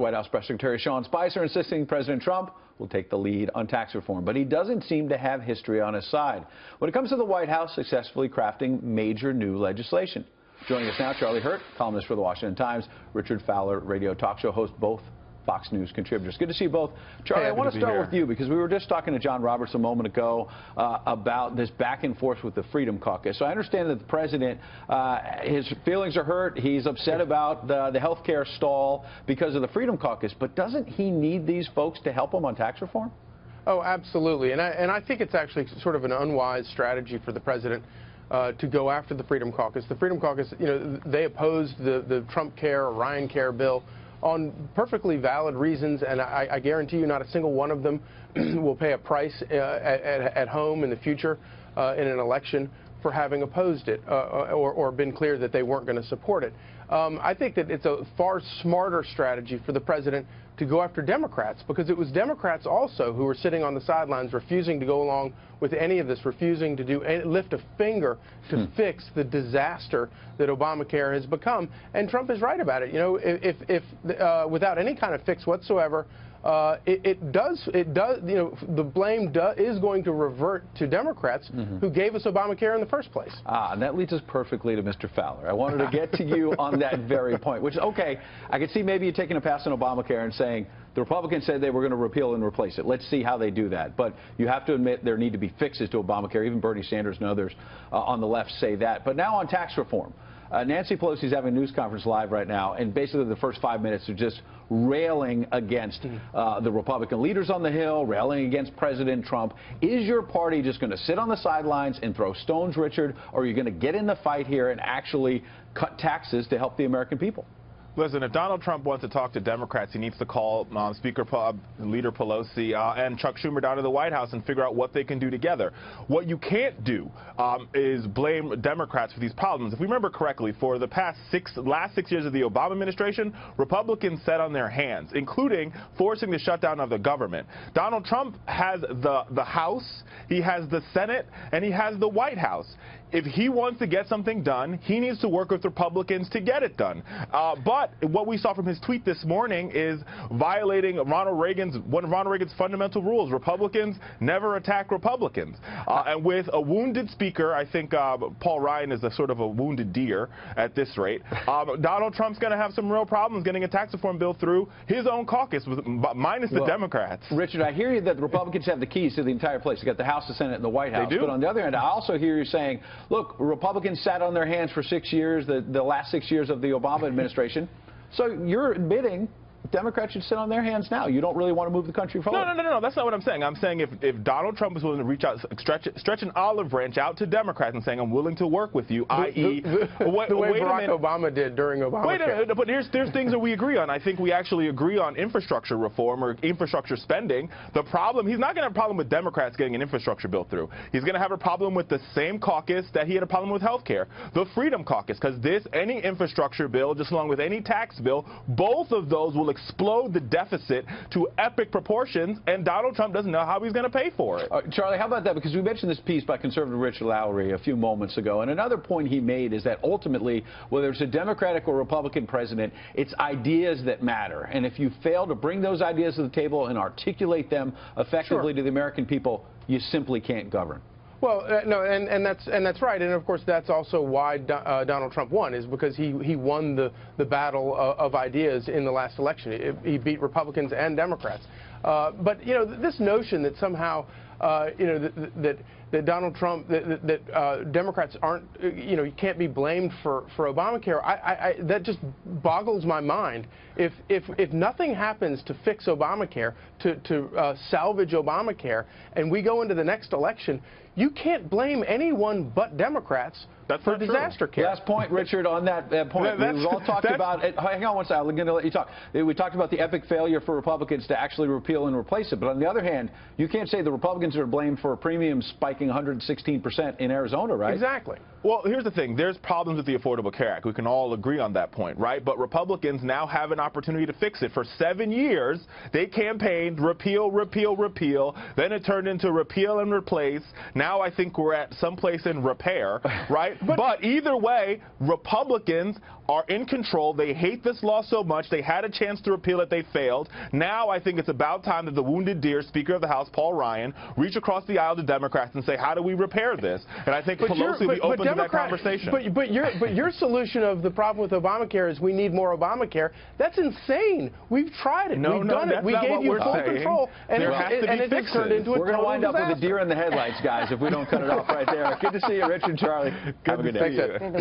White House Press Secretary Sean Spicer insisting President Trump will take the lead on tax reform, but he doesn't seem to have history on his side when it comes to the White House successfully crafting major new legislation. Joining us now, Charlie Hurt, columnist for the Washington Times, Richard Fowler, radio talk show host, both Fox News contributors. Good to see you both. Charlie, I want to start with you because we were just talking to John Roberts a moment ago about this back and forth with the Freedom Caucus. So I understand that the president, his feelings are hurt. He's upset about the health care stall because of the Freedom Caucus. But doesn't he need these folks to help him on tax reform? Oh, absolutely. And I think it's actually sort of an unwise strategy for the president to go after the Freedom Caucus. The Freedom Caucus, you know, they opposed the Trump Care or Ryan Care bill on perfectly valid reasons, and I guarantee you not a single one of them will pay a price at home in the future in an election for having opposed it or been clear that they weren't going to support it. I think that it's a far smarter strategy for the president to go after Democrats, because it was Democrats also who were sitting on the sidelines refusing to go along with any of this, refusing to lift a finger to fix the disaster that Obamacare has become. And Trump is right about it. You know, if without any kind of fix whatsoever, it does, you know, the blame is going to revert to Democrats who gave us Obamacare in the first place. And that leads us perfectly to Mr. Fowler. I wanted to get to you on that very point, which, okay, I could see maybe you taking a pass on Obamacare and saying the Republicans said they were going to repeal and replace it. Let's see how they do that. But you have to admit there need to be fixes to Obamacare. Even Bernie Sanders and others on the left say that. But now on tax reform. Nancy Pelosi is having a news conference live right now, and basically the first 5 minutes are just railing against the Republican leaders on the Hill, railing against President Trump. Is your party just going to sit on the sidelines and throw stones, Richard, or are you going to get in the fight here and actually cut taxes to help the American people? Listen, if Donald Trump wants to talk to Democrats, he needs to call Leader Pelosi and Chuck Schumer down to the White House and figure out what they can do together. What you can't do is blame Democrats for these problems. If we remember correctly, for the last 6 years of the Obama administration, Republicans sat on their hands, including forcing the shutdown of the government. Donald Trump has the House, he has the Senate, and he has the White House. If he wants to get something done, he needs to work with Republicans to get it done. But what we saw from his tweet this morning is violating one of Ronald Reagan's fundamental rules. Republicans never attack Republicans. And with a wounded speaker, I think Paul Ryan is a sort of a wounded deer at this rate, Donald Trump's going to have some real problems getting a tax reform bill through his own caucus, minus the Democrats. Richard, I hear you that the Republicans have the keys to the entire place. You got the House, the Senate, and the White House. They do. But on the other hand, I also hear you saying, look, Republicans sat on their hands for 6 years, the last 6 years of the Obama administration. So you're admitting Democrats should sit on their hands now. You don't really want to move the country forward. No, that's not what I'm saying. I'm saying if Donald Trump is willing to reach out, stretch an olive branch out to Democrats and saying, I'm willing to work with you, i.e. the way Barack Obama did during Obamacare. Wait a minute, but there's things that we agree on. I think we actually agree on infrastructure reform or infrastructure spending. The problem, he's not going to have a problem with Democrats getting an infrastructure bill through. He's going to have a problem with the same caucus that he had a problem with health care, the Freedom Caucus, because any infrastructure bill, just along with any tax bill, both of those will explode the deficit to epic proportions, and Donald Trump doesn't know how he's going to pay for it. Charlie, how about that? Because we mentioned this piece by conservative Richard Lowry a few moments ago, and another point he made is that ultimately, whether it's a Democratic or Republican president, it's ideas that matter. And if you fail to bring those ideas to the table and articulate them effectively to the American people, you simply can't govern. Well, no, and that's right, and of course that's also why Donald Trump won, is because he won the battle of ideas in the last election. He beat Republicans and Democrats. But you know, this notion that somehow you know that Donald Trump, that Democrats aren't, you know, you can't be blamed for Obamacare. That just boggles my mind. If nothing happens to fix Obamacare, to salvage Obamacare, and we go into the next election, you can't blame anyone but Democrats for disaster care. Last point, Richard, on that point. We've all talked about it. Hang on one second. I'm going to let you talk. We talked about the epic failure for Republicans to actually repeal and replace it. But on the other hand, you can't say the Republicans are blamed for premiums spiking 116% in Arizona, right? Exactly. Well, here's the thing. There's problems with the Affordable Care Act. We can all agree on that point, right? But Republicans now have an opportunity to fix it. For 7 years, they campaigned repeal, repeal, repeal. Then it turned into repeal and replace. Now I think we're at someplace in repair, right? But either way, Republicans are in control. They hate this law so much. They had a chance to repeal it. They failed. Now I think it's about time that the wounded deer, Speaker of the House, Paul Ryan, reach across the aisle to Democrats and say, how do we repair this? And I think Pelosi will be open to that conversation. But your solution of the problem with Obamacare is we need more Obamacare. That's insane. We've tried it. We've done it. We gave you full control, and it turned into a We're going to wind up with a deer in the headlights, guys, if we don't cut it off right there. Good to see you, Rich and Charlie. Have a good day.